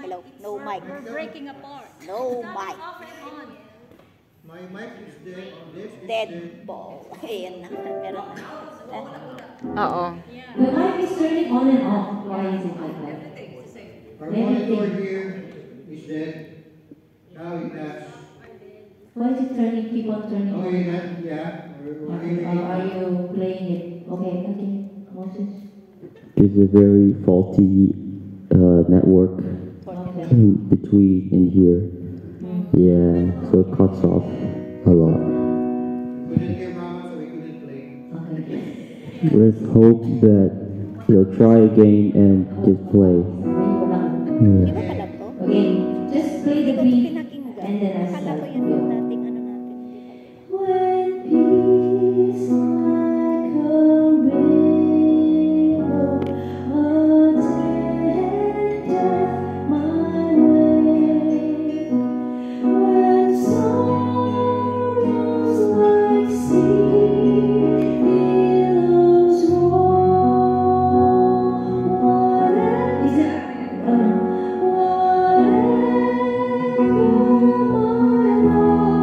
Hello. No mic. Breaking apart. No mic. Off and on. My mic is dead. This is Dead dead. ball. Ayan na. Meron na. Oo. Yeah. The mic is turning on and off. Why is it like that? Our monitor here is dead. Now it has. Why is it turning? Keep on turning. Oh, yeah. Okay, are you playing it? Okay, Moses. There's a very faulty network Okay. between in here. Yeah, so it cuts off a lot. We didn't hear Mama, so we couldn't play. Okay. Let's hope that they'll try again and just play. Di ba pala to? Okay, just play the Hindi ko ito beat pinakinggan. and then I Akala start. ko yan yung dating ano natin. When peace like a river attendeth my way, when sorrows like sea billows roll, whatever is it? Whatever my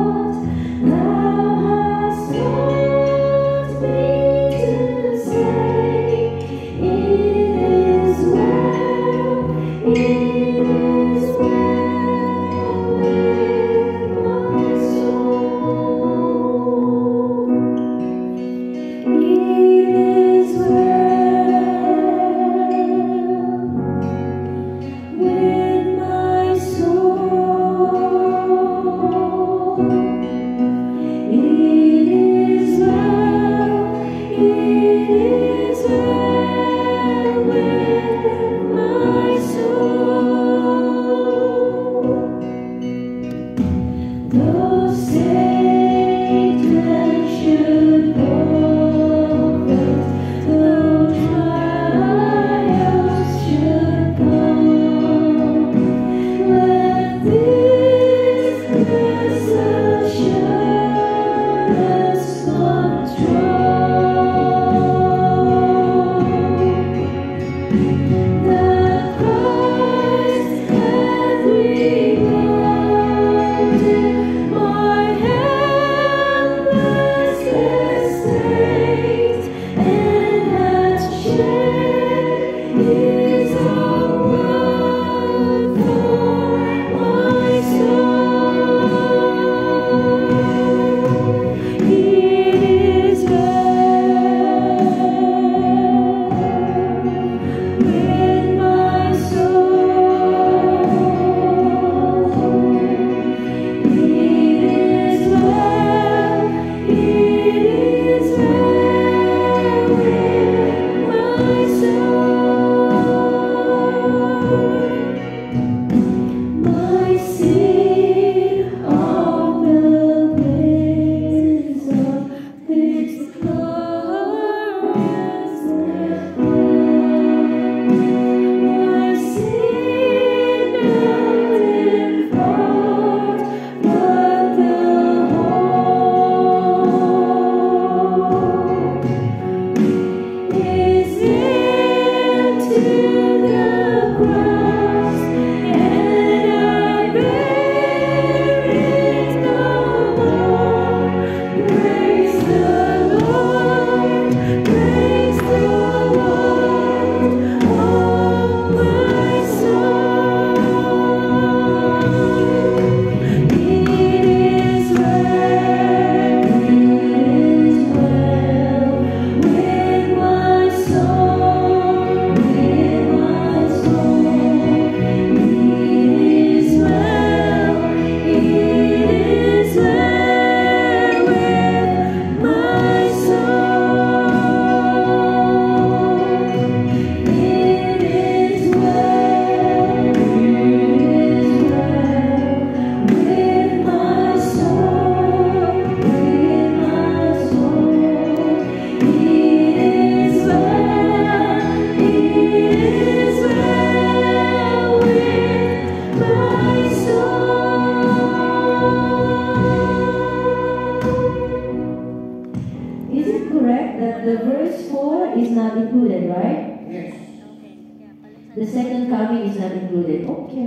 The second coming is not included. Okay.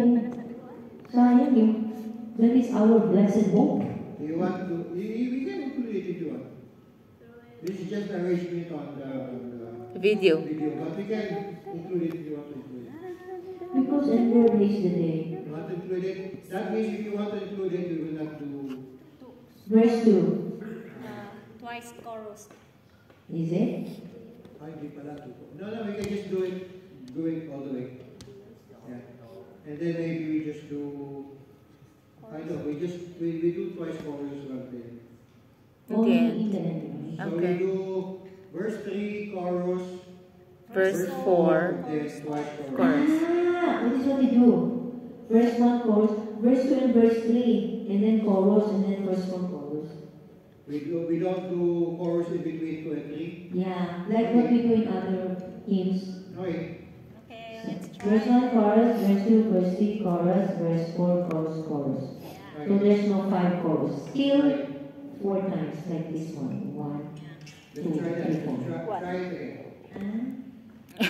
Sayang yun. That is our blessed hope. You want to, we can include it if you want. This is just arrangement on the Video. but we can include it if you want to include it. Because the Lord is the day. You want to include it? That means if you want to include it, we will have to. Verse 2. Twice chorus. Is it? Ay, di pala to. No, we can just do it all the way. Yeah. And then maybe we just do, I know, we do twice chorus right there. Only Okay. in the English. So Okay. we do verse 3, chorus, Verse 4, then twice chorus. chorus. Ah, that is what we do. Verse 1 chorus, verse 2 and verse 3, and then chorus, and then verse 1 chorus. We don't do chorus in between 2 and 3. Yeah, like what we do in other hymns. Okay. Okay, let's Verse try. 1 chorus, verse 2, verse 3 chorus, verse 4 chorus, chorus. So there's no 5 chorus. Still 4 times like this one. 1, 2, Let's try 3, that. 4. Try it again. Ah.